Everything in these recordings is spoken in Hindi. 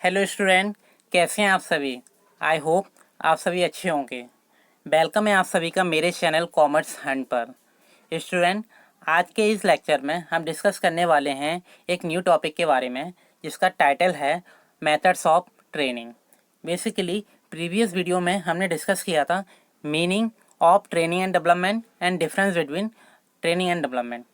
हेलो स्टूडेंट, कैसे हैं आप सभी। आई होप आप सभी अच्छे होंगे। वेलकम है आप सभी का मेरे चैनल कॉमर्स हंट पर। स्टूडेंट, आज के इस लेक्चर में हम डिस्कस करने वाले हैं एक न्यू टॉपिक के बारे में जिसका टाइटल है methods of training. Basically previous video में हमने डिस्कस किया था meaning of training and development and difference between training and development.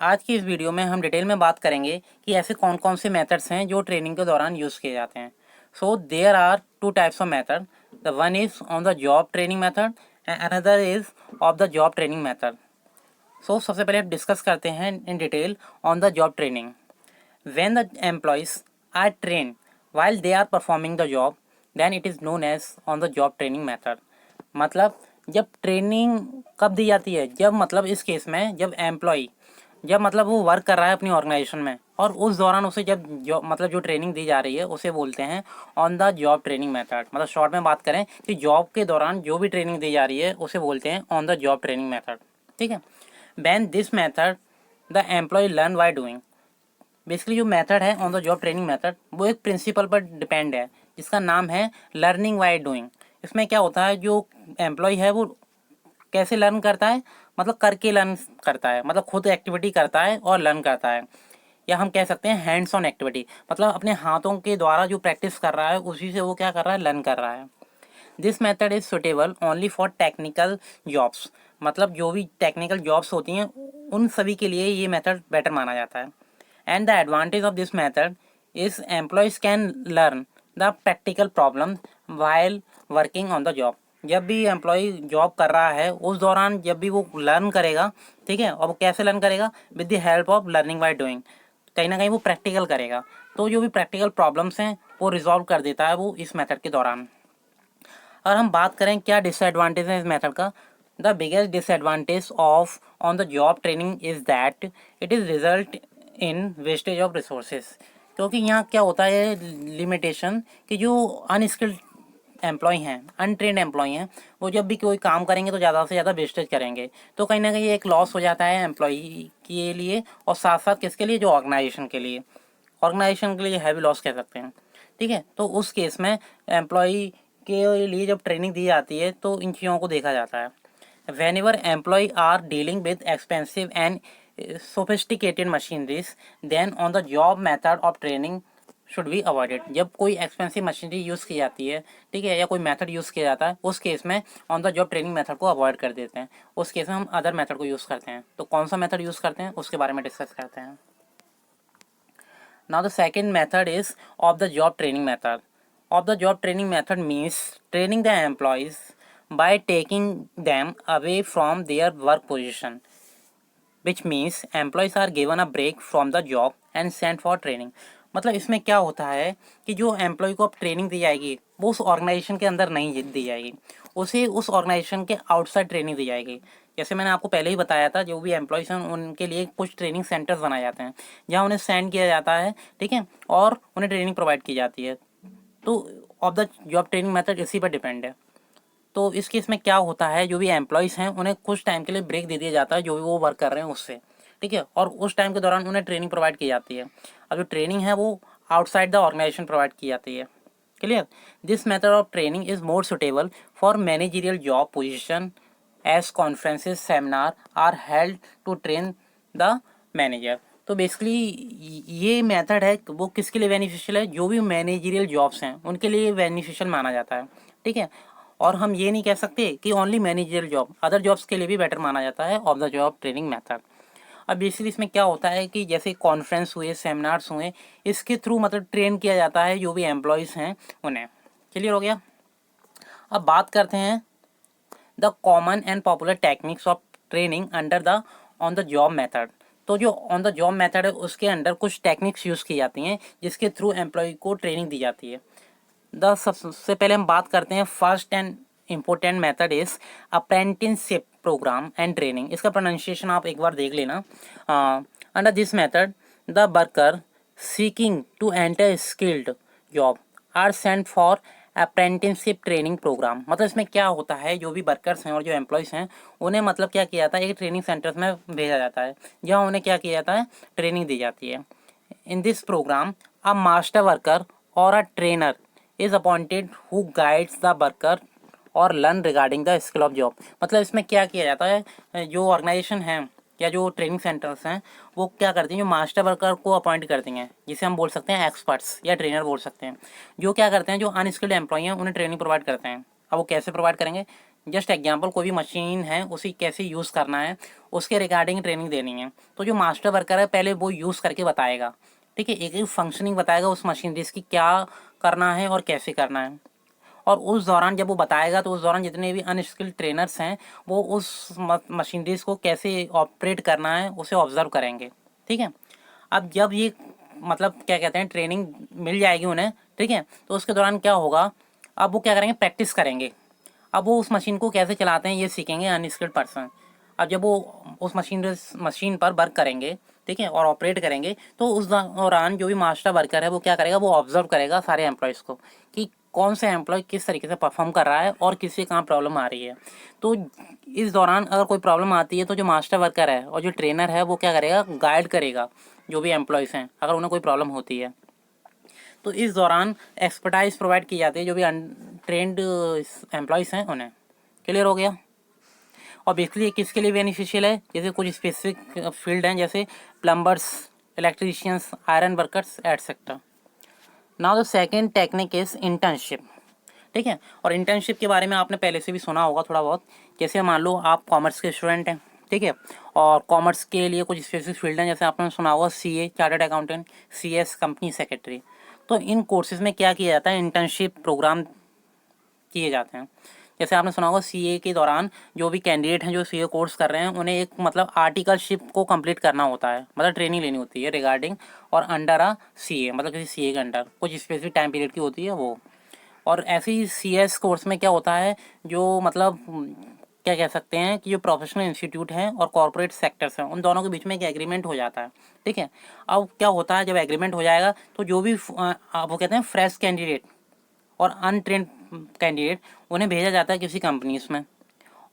आज की इस वीडियो में हम डिटेल में बात करेंगे कि ऐसे कौन कौन से मेथड्स हैं जो ट्रेनिंग के दौरान यूज़ किए जाते हैं। So there are two types of method. The one is on the job training method and another is off the job training method. So सबसे पहले डिस्कस करते हैं in detail on the job training. When the employees are train while they are performing the job then it is known as on the job training method। मतलब जब ट्रेनिंग कब दी जाती है, जब मतलब इस केस में जब एम्प्लॉय जब मतलब वो वर्क कर रहा है अपनी ऑर्गेनाइजेशन में और उस दौरान उसे जब जो ट्रेनिंग दी जा रही है उसे बोलते हैं on the job training method. मतलब शॉर्ट में बात करें कि जॉब के दौरान जो भी ट्रेनिंग दी जा रही है उसे बोलते हैं on the job training method. ठीक है। When this method the employ learn by doing. Basically जो मेथड है on the job training method वो एक प्रिंसिपल पर डिपेंड है जिसका नाम है लर्निंग बाय डूइंग। इसमें क्या होता है, जो एम्प्लॉय है वो कैसे लर्न करता है, मतलब करके लर्न करता है, मतलब खुद एक्टिविटी करता है और लर्न करता है, या हम कह सकते हैं हैंड्स ऑन एक्टिविटी। मतलब अपने हाथों के द्वारा जो प्रैक्टिस कर रहा है उसी से वो क्या कर रहा है, लर्न कर रहा है। This method is suitable only for technical jobs. मतलब जो भी टेक्निकल जॉब्स होती हैं उन सभी के लिए ये मेथड बेटर माना जाता है। And the advantage of this method is employees can learn the practical problem while working on the job. जब भी एम्प्लॉय जॉब कर रहा है उस दौरान जब भी वो लर्न करेगा, ठीक है, और वो कैसे लर्न करेगा, with the help of learning by doing. कहीं ना कहीं वो प्रैक्टिकल करेगा, तो जो भी प्रैक्टिकल प्रॉब्लम्स हैं वो रिजॉल्व कर देता है वो इस मेथड के दौरान। और हम बात करें क्या डिसएडवांटेज है इस मेथड का, the biggest disadvantage of on the job training is that it is result in wastage of resources. क्योंकि यहाँ क्या होता है लिमिटेशन कि जो अनस्किल्ड एम्प्लॉय हैं, अनट्रेंड एम्प्लॉय हैं, वो जब भी कोई काम करेंगे तो ज़्यादा से ज़्यादा वेस्टेज करेंगे, तो कहीं ना कहीं एक लॉस हो जाता है एम्प्लॉय के लिए और साथ साथ किसके लिए, जो ऑर्गेनाइजेशन के लिए हैवी लॉस कह सकते हैं। ठीक है, तो उस केस में एम्प्लॉय के लिए जब ट्रेनिंग दी जाती है तो इन चीज़ों को देखा जाता है। Whenever employ are dealing with expensive and sophisticated machineries then on the job method of training should be avoided. जब कोई एक्सपेंसिव मशीनरी यूज़ की जाती है, ठीक है, या कोई मेथड यूज़ किया जाता है, उस केस में on the job training method को अवॉइड कर देते हैं। उस केस में हम अदर मेथड को यूज़ करते हैं। तो कौन सा मेथड यूज़ करते हैं उसके बारे में डिस्कस करते हैं। Now the second method is of the job training method. Of the job training method means training the employees by taking them away from their work position, which means employees are given a break from the job and sent for training। मतलब इसमें क्या होता है कि जो एम्प्लॉय को अब ट्रेनिंग दी जाएगी वो उस ऑर्गेनाइजेशन के अंदर नहीं दी जाएगी, उसे उस ऑर्गेनाइजेशन के आउटसाइड ट्रेनिंग दी जाएगी। जैसे मैंने आपको पहले ही बताया था, जो भी एम्प्लॉयज़ हैं उनके लिए कुछ ट्रेनिंग सेंटर्स बनाए जाते हैं जहाँ उन्हें सेंड किया जाता है, ठीक है, और उन्हें ट्रेनिंग प्रोवाइड की जाती है। तो of the job training method इसी पर डिपेंड है। तो इस केस में क्या होता है, जो भी एम्प्लॉयज़ हैं उन्हें कुछ टाइम के लिए ब्रेक दे दिया जाता है जो भी वो वर्क कर रहे हैं उससे, ठीक है, और उस टाइम के दौरान उन्हें ट्रेनिंग प्रोवाइड की जाती है। अब जो ट्रेनिंग है वो आउटसाइड द ऑर्गेनाइजेशन प्रोवाइड की जाती है। Clear. This method of training is more suitable for managerial job position as conferences seminar are held to train the manager. तो बेसिकली ये मेथड है वो किसके लिए बेनिफिशियल है, जो भी मैनेजरियल जॉब्स हैं उनके लिए बेनिफिशियल माना जाता है। ठीक है, और हम ये नहीं कह सकते कि only managerial job, other jobs के लिए भी बेटर माना जाता है of the job training method. अब बेसिकली इसमें क्या होता है कि जैसे कॉन्फ्रेंस हुए, सेमिनार्स हुए, इसके थ्रू मतलब ट्रेन किया जाता है जो भी एम्प्लॉयज़ हैं उन्हें। क्लियर हो गया। अब बात करते हैं the common and popular techniques of training under the on the job method. तो जो ऑन द जॉब मेथड है उसके अंडर कुछ टेक्निक्स यूज़ की जाती हैं जिसके थ्रू एम्प्लॉय को ट्रेनिंग दी जाती है। द सबसे पहले हम बात करते हैं first and important method is apprenticeship program and training. इसका प्रोनाउंसिएशन आप एक बार देख लेना। Under this method the worker seeking to enter skilled job are sent for apprenticeship training program. मतलब इसमें क्या होता है, जो भी वर्कर्स हैं और जो एम्प्लॉयज़ हैं उन्हें मतलब क्या किया जाता है, एक ट्रेनिंग सेंटर्स में भेजा जाता है जहाँ उन्हें क्या किया जाता है, ट्रेनिंग दी जाती है। In this programme a master worker और a trainer is appointed who guides the worker और learn regarding the skill of job. मतलब इसमें क्या किया जाता है, जो ऑर्गेनाइजेशन है या जो ट्रेनिंग सेंटर्स हैं वो क्या करती हैं, जो मास्टर वर्कर को अपॉइंट करती हैं, जिसे हम बोल सकते हैं एक्सपर्ट्स या ट्रेनर बोल सकते हैं, जो क्या करते हैं, जो अनस्किल्ड एम्प्लॉय हैं उन्हें ट्रेनिंग प्रोवाइड करते हैं। अब वो कैसे प्रोवाइड करेंगे, जस्ट एग्जांपल, कोई भी मशीन है उसी कैसे यूज़ करना है उसके रिगार्डिंग ट्रेनिंग देनी है। तो जो मास्टर वर्कर है पहले वो यूज़ करके बताएगा, ठीक है, एक एक फंक्शनिंग बताएगा उस मशीनरी की क्या करना है और कैसे करना है। और उस दौरान जब वो बताएगा तो उस दौरान जितने भी अनस्किल्ड ट्रेनर्स हैं वो उस मशीनरीज को कैसे ऑपरेट करना है उसे ऑब्जर्व करेंगे, ठीक है। अब जब ये मतलब क्या कहते हैं ट्रेनिंग मिल जाएगी उन्हें, ठीक है, तो उसके दौरान क्या होगा, अब वो क्या करेंगे, प्रैक्टिस करेंगे। अब वो उस मशीन को कैसे चलाते हैं ये सीखेंगे अनस्किल्ड पर्सन। अब जब वो उस मशीन पर वर्क करेंगे, ठीक है, और ऑपरेट करेंगे, तो उस दौरान जो भी मास्टर वर्कर है वो क्या करेगा, वो ऑब्जर्व करेगा सारे एम्प्लॉयज़ को कि कौन सा एम्प्लॉय किस तरीके से परफॉर्म कर रहा है और किससे कहाँ प्रॉब्लम आ रही है। तो इस दौरान अगर कोई प्रॉब्लम आती है तो जो मास्टर वर्कर है और जो ट्रेनर है वो क्या करेगा, गाइड करेगा जो भी एम्प्लॉयज़ हैं अगर उन्हें कोई प्रॉब्लम होती है। तो इस दौरान एक्सपर्टाइज प्रोवाइड की जाती है जो भी अनट्रेंड एम्प्लॉयज़ हैं उन्हें। क्लियर हो गया। और बेसिकली ये किसके लिए बेनिफिशियल है, जैसे कुछ स्पेसिफिक फील्ड हैं जैसे plumbers, electricians, iron workers etcetera. Now the second technique is internship, ठीक है। और इंटर्नशिप के बारे में आपने पहले से भी सुना होगा थोड़ा बहुत। जैसे मान लो आप कॉमर्स के स्टूडेंट हैं, ठीक है, और कॉमर्स के लिए कुछ स्पेसिफिक फील्ड हैं, जैसे आपने सुना होगा CA chartered accountant, CS company secretary. तो इन कोर्सेज में क्या किया जाता है, इंटर्नशिप प्रोग्राम किए जाते हैं। जैसे आपने सुना होगा सीए के दौरान जो भी कैंडिडेट हैं जो सीए कोर्स कर रहे हैं उन्हें एक मतलब आर्टिकलशिप को कंप्लीट करना होता है, मतलब ट्रेनिंग लेनी होती है रिगार्डिंग और अंडर अ सीए, मतलब किसी सीए के अंडर कुछ स्पेसिफिक टाइम पीरियड की होती है वो। और ऐसे ही सीएस कोर्स में क्या होता है, जो मतलब क्या कह सकते हैं कि जो प्रोफेशनल इंस्टीट्यूट हैं और कॉर्पोरेट सेक्टर्स हैं उन दोनों के बीच में एक एग्रीमेंट हो जाता है, ठीक है। अब क्या होता है, जब एग्रीमेंट हो जाएगा तो जो भी वो कहते हैं फ्रेश कैंडिडेट और अनट्रेंड कैंडिडेट उन्हें भेजा जाता है किसी कंपनीज में,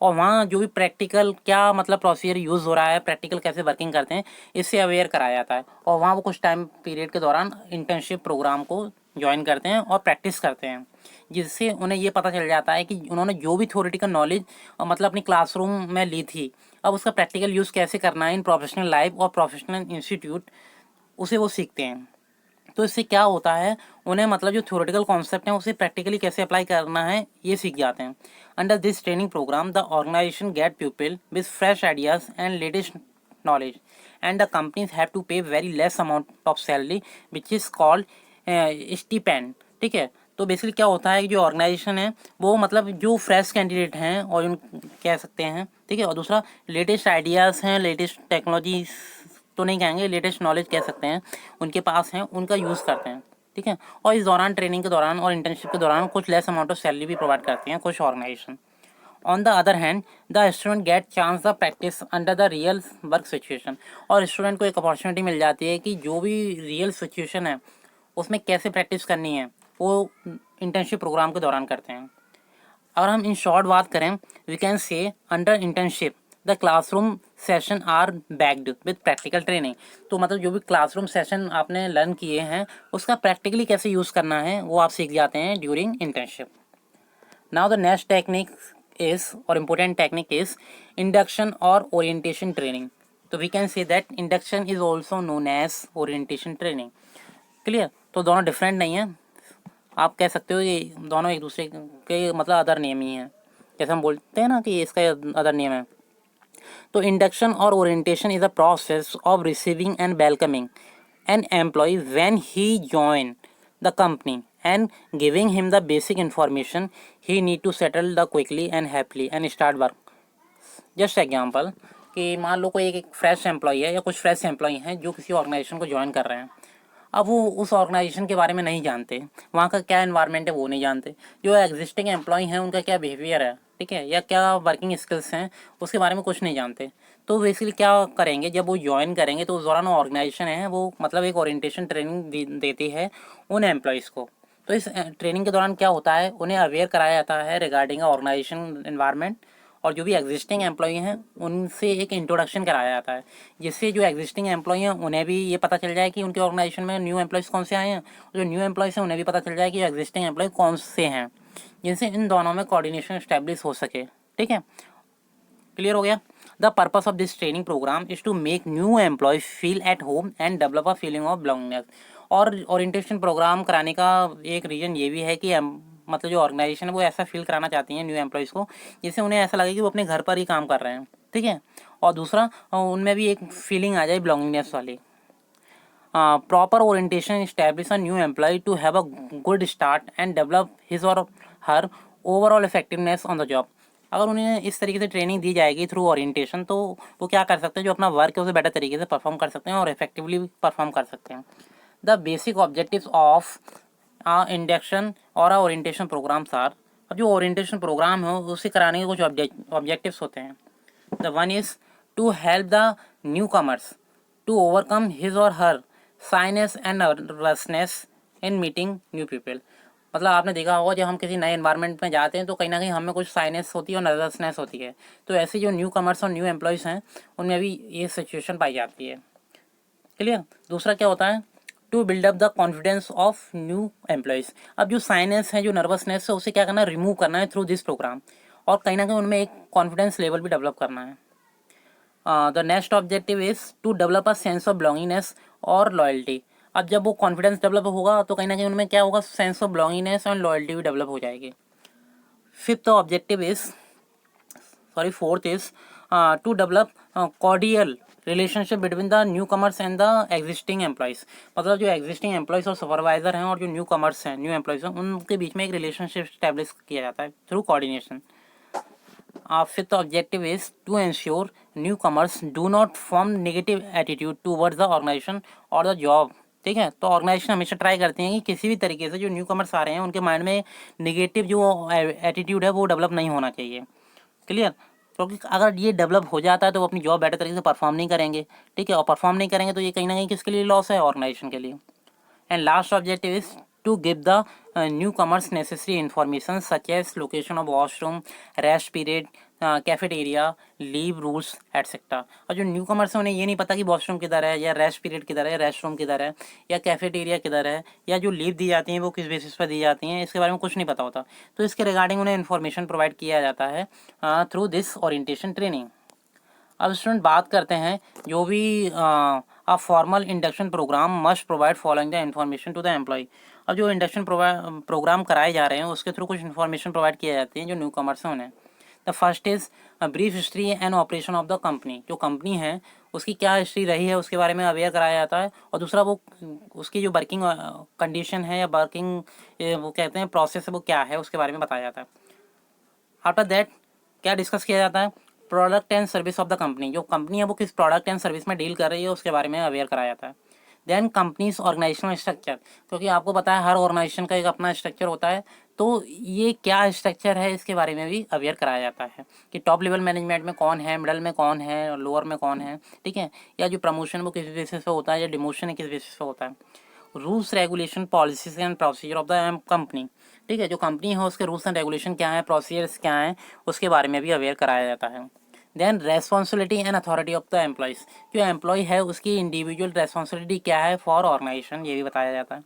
और वहाँ जो भी प्रैक्टिकल क्या मतलब प्रोसीजर यूज़ हो रहा है, प्रैक्टिकल कैसे वर्किंग करते हैं, इससे अवेयर कराया जाता है। और वहाँ वो कुछ टाइम पीरियड के दौरान इंटर्नशिप प्रोग्राम को ज्वाइन करते हैं और प्रैक्टिस करते हैं, जिससे उन्हें ये पता चल जाता है कि उन्होंने जो भी थ्योरेटिकल नॉलेज मतलब अपनी क्लासरूम में ली थी, अब उसका प्रैक्टिकल यूज़ कैसे करना है इन प्रोफेशनल लाइफ और प्रोफेशनल इंस्टीट्यूट, उसे वो सीखते हैं। तो इससे क्या होता है, उन्हें मतलब जो थ्योरेटिकल कॉन्सेप्ट हैं उसे प्रैक्टिकली कैसे अप्लाई करना है ये सीख जाते हैं। Under this training program the organization get people with fresh ideas and latest knowledge and the companies have to pay very less amount of salary which is called stipend, ठीक है। तो बेसिकली क्या होता है कि जो ऑर्गेनाइजेशन है वो मतलब जो फ्रेश कैंडिडेट हैं और उन कह सकते हैं, ठीक है, और दूसरा लेटेस्ट आइडियाज़ हैं, लेटेस्ट टेक्नोलॉजी तो नहीं कहेंगे, लेटेस्ट नॉलेज कह सकते हैं, उनके पास हैं, उनका यूज़ करते हैं, ठीक है। और इस दौरान ट्रेनिंग के दौरान और इंटर्नशिप के दौरान कुछ लेस अमाउंट ऑफ सैलरी भी प्रोवाइड करती हैं कुछ organization. On the other hand the student get chance the practice under the real work situation, और स्टूडेंट को एक अपॉर्चुनिटी मिल जाती है कि जो भी रियल सिचुएशन है उसमें कैसे प्रैक्टिस करनी है वो इंटर्नशिप प्रोग्राम के दौरान करते हैं। अगर हम इन शॉर्ट बात करें, we can say under internship the classroom session are backed with practical training. तो मतलब जो भी क्लासरूम सेशन आपने लर्न किए हैं उसका प्रैक्टिकली कैसे यूज़ करना है वो आप सीख जाते हैं during internship. Now the next technique is और इम्पोर्टेंट टेक्निक इज इंडक्शन और ओरिएंटेशन ट्रेनिंग। तो we can say that induction is also known as orientation training. Clear. तो दोनों डिफरेंट नहीं है, आप कह सकते हो कि दोनों एक दूसरे के मतलब अदर नेम ही हैं, जैसे हम बोलते हैं ना कि इसका अदर नेम है। तो इंडक्शन और orientation is a process of receiving and welcoming an employ when he join the company and giving him the basic information he need to settle the quickly and happily and start work. Just example कि मान लो कोई एक फ्रेश एम्प्लॉय है या कुछ फ्रेश एम्प्लॉय हैं जो किसी ऑर्गेनाइजेशन को ज्वाइन कर रहे हैं। अब वो उस ऑर्गेनाइजेशन के बारे में नहीं जानते, वहाँ का क्या एनवायरनमेंट है वो नहीं जानते, जो एग्जिस्टिंग एम्प्लॉय हैं उनका क्या बिहेवियर है, ठीक है, या क्या वर्किंग स्किल्स हैं उसके बारे में कुछ नहीं जानते। तो बेसिकली क्या करेंगे, जब वो ज्वाइन करेंगे तो उस दौरान ऑर्गेनाइजेशन है वो मतलब एक ओरिएंटेशन ट्रेनिंग देती है उन एम्प्लॉयज़ को। तो इस ट्रेनिंग के दौरान क्या होता है, उन्हें अवेयर कराया जाता है रिगार्डिंग ऑर्गेनाइजेशन एनवायरनमेंट और जो भी एग्जिस्टिंग एम्प्लॉई हैं उनसे एक इंट्रोडक्शन कराया जाता है, जिससे जो एग्जिस्टिंग एम्प्लॉई हैं उन्हें भी ये पता चल जाए कि उनके ऑर्गेनाइजेशन में न्यू एम्प्लॉयज़ कौन से आए हैं, जो न्यू एम्प्लॉयज़ हैं उन्हें भी पता चल जाए कि एग्जिस्टिंग एम्प्लॉय कौन से हैं, जिनसे इन दोनों में कोऑर्डिनेशन इस्टेब्लिश हो सके। ठीक है, क्लियर हो गया। The purpose of this training program is to make new employ feel at home and develop a feeling of belongingness. और ओरिएंटेशन प्रोग्राम कराने का एक रीज़न ये भी है कि मतलब जो ऑर्गेनाइजेशन है वो ऐसा फील कराना चाहती हैं न्यू एम्प्लॉयज़ को, जिससे उन्हें ऐसा लगे कि वो अपने घर पर ही काम कर रहे हैं। ठीक है, और दूसरा उनमें भी एक फीलिंग आ जाए बिलोंगिंगनेस वाली। Proper orientation establish a new employee to have a good start and develop his or her overall effectiveness on the job। अगर उन्हें इस तरीके से ट्रेनिंग दी जाएगी थ्रू ओरिएंटेशन, तो वो क्या कर सकते हैं, जो अपना वर्क है उसे बेटर तरीके से परफॉर्म कर सकते हैं और इफेक्टिवली परफॉर्म कर सकते हैं। The basic objectives of induction और ओरिएंटेशन प्रोग्राम्स आर। अब जो ओरिएंटेशन प्रोग्राम है उसे कराने के कुछ ऑब्जेक्टिव्स होते हैं। The one is to help the new commerce to overcome his और her shyness and nervousness in meeting new people. मतलब आपने देखा होगा जब हम किसी नए एनवायरनमेंट में जाते हैं तो कहीं ना कहीं हमें कुछ साइनेस होती है और नर्वसनेस होती है, तो ऐसे जो न्यू कमर्स और न्यू एम्प्लॉयज़ हैं उनमें भी ये सिचुएशन पाई जाती है। क्लियर। दूसरा क्या होता है, to build up the confidence of new employees. अब जो साइनेस है, जो नर्वसनेस है, उसे क्या करना है, रिमूव करना है थ्रू दिस प्रोग्राम, और कहीं ना कहीं उनमें एक कॉन्फिडेंस लेवल भी डेवलप करना है। The next objective is to develop a sense of belongingness और लॉयल्टी। अब जब वो कॉन्फिडेंस डेवलप होगा तो कहीं ना कहीं उनमें क्या होगा, सेंस ऑफ बिलोंगिंगनेस और लॉयल्टी भी डेवलप हो जाएगी। Fifth objective is fourth is to develop cordial relationship between the new comers and the existing employees. मतलब जो एग्जिस्टिंग एम्प्लॉयज़ और सुपरवाइजर हैं और जो न्यू कमर्स हैं, न्यू एम्प्लॉयज़ हैं, उनके बीच में एक रिलेशनशिप स्टैब्लिश किया जाता है through coordination. Fifth objective is to ensure newcomers do not form negative attitude towards the organization or the job। ठीक है, तो ऑर्गेनाइजेशन हमेशा ट्राई करती हैं कि किसी भी तरीके से जो न्यू कमर्स आ रहे हैं उनके माइंड में नेगेटिव जो एटीट्यूड है वो डेवलप नहीं होना चाहिए। क्लियर। क्योंकि अगर ये डेवलप हो जाता है तो वो अपनी जॉब बेटर तरीके से परफॉर्म नहीं करेंगे। ठीक है, और परफॉर्म नहीं करेंगे तो ये कहीं ना कहीं किसके लिए लॉस है, ऑर्गेनाइजेशन के लिए। And last objective is to give the newcomers necessary information such as location of washroom, rest period, cafeteria, leave rules etcetera. और जो न्यू कमर्स हैं उन्हें ये नहीं पता कि वॉशरूम किधर है, या रेस्ट पीरियड किधर है, रेस्ट रूम किधर है, या कैफेटेरिया किधर है, या जो लीव दी जाती हैं वो किस बेसिस पर दी जाती हैं, इसके बारे में कुछ नहीं पता होता। तो इसके रिगार्डिंग उन्हें इन्फॉर्मेशन प्रोवाइड किया जाता है थ्रू दिस ओरिएंटेशन ट्रेनिंग। अब स्टूडेंट बात करते हैं जो भी a formal induction programme must provide following the information to the employee. अब जो इंडक्शन प्रोग्राम कराए जा रहे हैं उसके थ्रू कुछ इन्फॉर्मेशन प्रोवाइड किया जाती है जो न्यू कमर्स हैं उन्हें। The first is brief history and operation of the company. जो कंपनी है उसकी क्या हिस्ट्री रही है उसके बारे में अवेयर कराया जाता है, और दूसरा वो उसकी जो वर्किंग कंडीशन है या वर्किंग वो कहते हैं प्रोसेस है वो क्या है उसके बारे में बताया जाता है। आफ्टर दैट क्या डिस्कस किया जाता है, product and service of the company. जो कंपनी है वो किस प्रोडक्ट एंड सर्विस में डील कर रही है उसके बारे में अवेयर कराया जाता है। देन कंपनीज ऑर्गेनाइजेशनल स्ट्रक्चर, क्योंकि आपको पता है हर ऑर्गेनाइजेशन का एक अपना स्ट्रक्चर होता है, तो ये क्या स्ट्रक्चर है इसके बारे में भी अवेयर कराया जाता है कि टॉप लेवल मैनेजमेंट में कौन है, मिडल में कौन है और लोअर में कौन है। ठीक है, या जो प्रमोशन वो किस बेसिस पे होता है या डिमोशन है किस बेसिस पे होता है। Rules regulation policies and procedure of the company. ठीक है, जो कंपनी है उसके रूल्स एंड रेगुलेशन क्या है, प्रोसीजर्स क्या हैं, उसके बारे में भी अवेयर कराया जाता है। Then responsibility and authority of the employees. जो एम्प्लॉय है उसकी इंडिविजुअल रेस्पॉन्सिबिलिटी क्या है फॉर ऑर्गेनाइजेशन, ये भी बताया जाता है।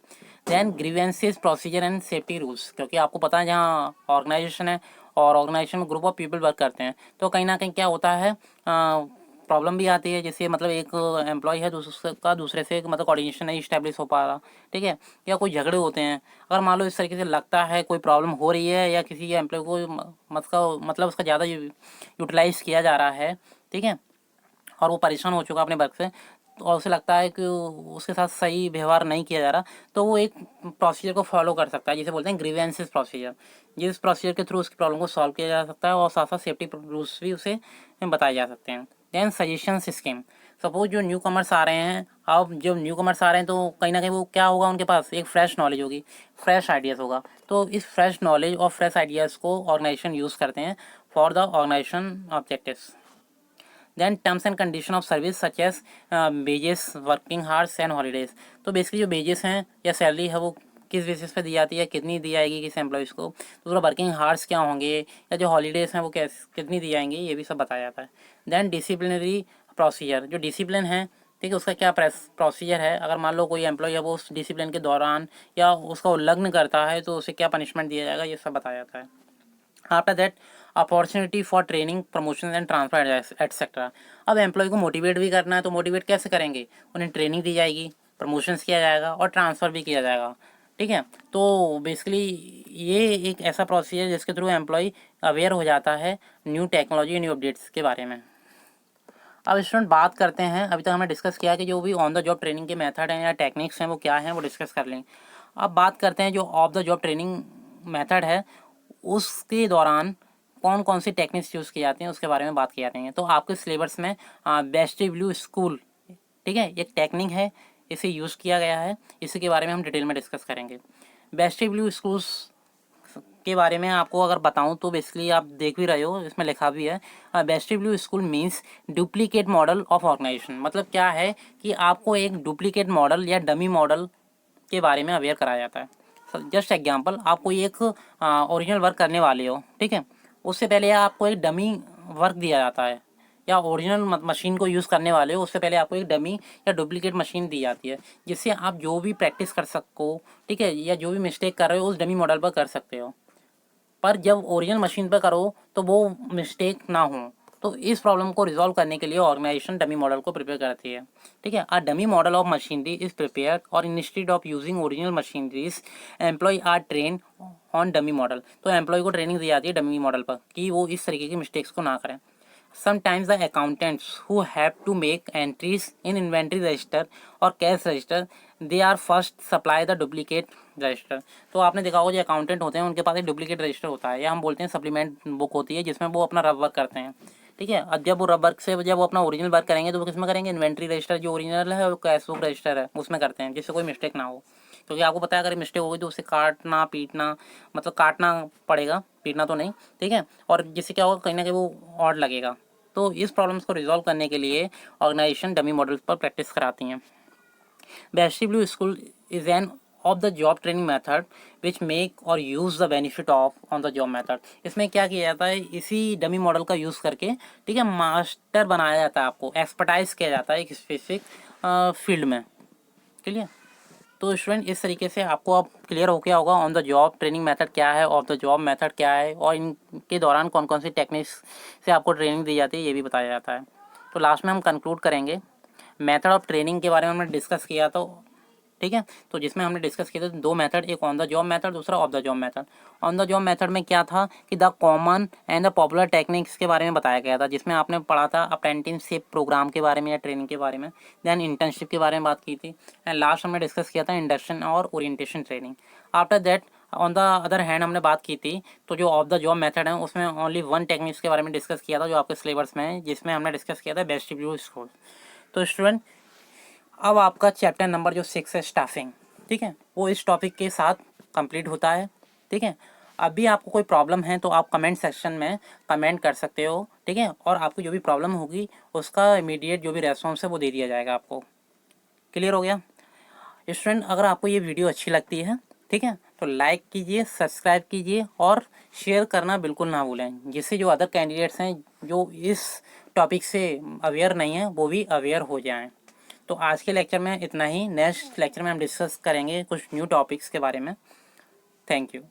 Then grievances procedure and safety rules, क्योंकि आपको पता है जहाँ ऑर्गेनाइजेशन है और ऑर्गेनाइजेशन में ग्रुप ऑफ पीपल वर्क करते हैं तो कहीं ना कहीं क्या होता है, प्रॉब्लम भी आती है। जैसे मतलब एक एम्प्लॉय है दूसरे से मतलब कोऑर्डिनेशन नहीं इस्टेब्लिश हो पा रहा। ठीक है, या कोई झगड़े होते हैं, अगर मान लो इस तरीके से लगता है कोई प्रॉब्लम हो रही है या किसी एम्प्लॉय को मतलब उसका ज़्यादा यूटिलाइज किया जा रहा है। ठीक है, और वो परेशान हो चुका अपने वर्क से, और उसे लगता है कि उसके साथ सही व्यवहार नहीं किया जा रहा, तो वो एक प्रोसीजर को फॉलो कर सकता है जिसे बोलते हैं ग्रीवेंसेस प्रोसीजर। जिस प्रोसीजर के थ्रू उसकी प्रॉब्लम को सॉल्व किया जा सकता है और साथ साथ सेफ्टी रूल्स भी उसे बताए जा सकते हैं। देन सजेशन स्कीम, सपोज जो न्यू कमर्स आ रहे हैं, अब जब न्यू कमर्स आ रहे हैं तो कहीं ना कहीं वो क्या होगा, उनके पास एक फ्रेश नॉलेज होगी, फ्रेश आइडियाज़ होगा, तो इस फ्रेश नॉलेज और फ्रेश आइडियाज़ को ऑर्गेनाइजेशन यूज़ करते हैं for the organisation objectives. Then terms and condition of service such as wages, working hours and holidays. तो बेसिकली जो वेजेस हैं या सैलरी है वो किस बेसिस पे दी जाती है, कितनी दी जाएगी किस एम्प्लॉयज़ को, दूसरा वर्किंग हार्स क्या होंगे, या जो हॉलीडेज़ हैं वो कितनी दी जाएंगी, ये भी सब बताया जाता है। देन डिसिप्लिनरी प्रोसीजर, जो डिसिप्लिन है, ठीक है, उसका क्या प्रोसीजर है, अगर मान लो कोई एम्प्लॉय है वो उस डिसिप्लिन के दौरान या उसका उल्लंघन करता है तो उसे क्या पनिशमेंट दिया जाएगा, ये सब बताया जाता है। After that opportunity for training, promotion and transfer etcetera. अब एम्प्लॉय को मोटिवेट भी करना है तो मोटिवेट कैसे करेंगे, उन्हें ट्रेनिंग दी जाएगी, प्रमोशंस किया जाएगा और ट्रांसफ़र भी किया जाएगा, ठीक है। तो बेसिकली ये एक ऐसा प्रोसीजर जिसके थ्रू एम्प्लॉय अवेयर हो जाता है न्यू टेक्नोलॉजी, न्यू अपडेट्स के बारे में। अब स्टूडेंट बात करते हैं, अभी तक हमने डिस्कस किया कि जो भी ऑन द जॉब ट्रेनिंग के मेथड हैं या टेक्निक्स हैं वो क्या हैं, वो डिस्कस कर लें। अब बात करते हैं जो of the job training method है उसके दौरान कौन कौन सी टेक्निक्स यूज़ की जाती हैं उसके बारे में बात की जाती हैं। तो आपके सिलेबस में वेस्टिब्यूल स्कूल, ठीक है, एक टेक्निक है, इसे यूज़ किया गया है, इसी के बारे में हम डिटेल में डिस्कस करेंगे। वेस्टिब्यूल स्कूल्स के बारे में आपको अगर बताऊं तो बेसिकली आप देख भी रहे हो, इसमें लिखा भी है, vestibule school means duplicate model of organisation. मतलब क्या है कि आपको एक डुप्लीकेट मॉडल या डमी मॉडल के बारे में अवेयर कराया जाता है। जस्ट एग्जांपल, आप कोई एक ओरिजिनल वर्क करने वाले हो, ठीक है, उससे पहले आपको एक डमी वर्क दिया जाता है, या ओरिजिनल मशीन को यूज़ करने वाले हो उससे पहले आपको एक डमी या डुप्लीकेट मशीन दी जाती है, जिससे आप जो भी प्रैक्टिस कर सको, ठीक है, या जो भी मिस्टेक कर रहे हो उस डमी मॉडल पर कर सकते हो। पर जब ओरिजिनल मशीन पर करो तो वो मिस्टेक ना हो, तो इस प्रॉब्लम को रिजॉल्व करने के लिए ऑर्गेनाइजेशन डमी मॉडल को प्रिपेयर करती है, ठीक है। A dummy model of machinery is prepare और instead of using original machineries employ are train on dummy model. तो एम्प्लॉय को ट्रेनिंग दी जाती है डमी मॉडल पर कि वो इस तरीके की मिस्टेक्स को ना करें। Sometimes the accountants who have to make entries in inventory register or cash register, they are first supply the duplicate register। तो आपने देखा होगा जो अकाउंटेंट होते हैं उनके पास एक डुप्लीकेट रजिस्टर होता है, या हम बोलते हैं सप्लीमेंट बुक होती है, जिसमें वो अपना रब वर्क करते हैं, ठीक है। अब जब वो रब वर्क से जब वो अपना ओरिजिनल वर्क करेंगे तो वो किस में करेंगे, इन्वेंट्री रजिस्टर जो ओरिजिनल है और कैश बुक रजिस्टर है उसमें करते हैं, जिससे कोई मिस्टेक ना हो। क्योंकि आपको पता है अगर मिस्टेक होगी तो उसे काटना पीटना, मतलब काटना पड़ेगा, पीटना तो नहीं, ठीक है, और जिससे क्या होगा कहीं ना कहीं वो ऑड लगेगा। तो इस प्रॉब्लम्स को रिजॉल्व करने के लिए ऑर्गेनाइजेशन डमी मॉडल्स पर प्रैक्टिस कराती हैं। Vestibule school is an off the job training method which make और use the benefit of on the job method. इसमें क्या किया जाता है, इसी डमी मॉडल का यूज़ करके, ठीक है, मास्टर बनाया जाता है, आपको एक्सपर्टाइज किया जाता है एक स्पेसिफिक फील्ड में, क्लियर। तो स्टूडेंट इस तरीके से आपको अब क्लियर हो गया होगा on the job training method क्या है, ऑफ द जॉब मेथड क्या है, और इनके दौरान कौन कौन सी टेक्निक्स से आपको ट्रेनिंग दी जाती है ये भी बताया जाता है। तो लास्ट में हम कंक्लूड करेंगे, मेथड ऑफ ट्रेनिंग के बारे में हमने डिस्कस किया, तो ठीक है, तो जिसमें हमने डिस्कस किया था दो मेथड, एक ऑन द जॉब मेथड, दूसरा of the job method. On the job method में क्या था कि the common and the popular techniques के बारे में बताया गया था, जिसमें आपने पढ़ा था अप्रेंटिसशिप प्रोग्राम के बारे में या ट्रेनिंग के बारे में, देन इंटर्नशिप के बारे में बात की थी, एंड लास्ट हमने डिस्कस किया था इंडक्शन और orientation training. After that on the other hand हमने बात की थी तो जो ऑफ द जॉब मेथड है उसमें ओनली वन टेक्निक्स के बारे में डिस्कस किया था जो आपके सिलेबस में है, जिसमें हमने डिस्कस किया था वेस्टिब्यूल स्कूल। तो स्टूडेंट अब आपका चैप्टर नंबर जो 6 है स्टाफिंग, ठीक है, वो इस टॉपिक के साथ कंप्लीट होता है, ठीक है। अभी आपको कोई प्रॉब्लम है तो आप कमेंट सेक्शन में कमेंट कर सकते हो, ठीक है, और आपको जो भी प्रॉब्लम होगी उसका इमीडिएट जो भी रेस्पॉन्स है वो दे दिया जाएगा आपको। क्लियर हो गया स्टूडेंट? अगर आपको ये वीडियो अच्छी लगती है, ठीक है, तो लाइक कीजिए, सब्सक्राइब कीजिए और शेयर करना बिल्कुल ना भूलें, जिससे जो अदर कैंडिडेट्स हैं जो इस टॉपिक से अवेयर नहीं है वो भी अवेयर हो जाएं। तो आज के लेक्चर में इतना ही, नेक्स्ट लेक्चर में हम डिस्कस करेंगे कुछ न्यू टॉपिक्स के बारे में। Thank you.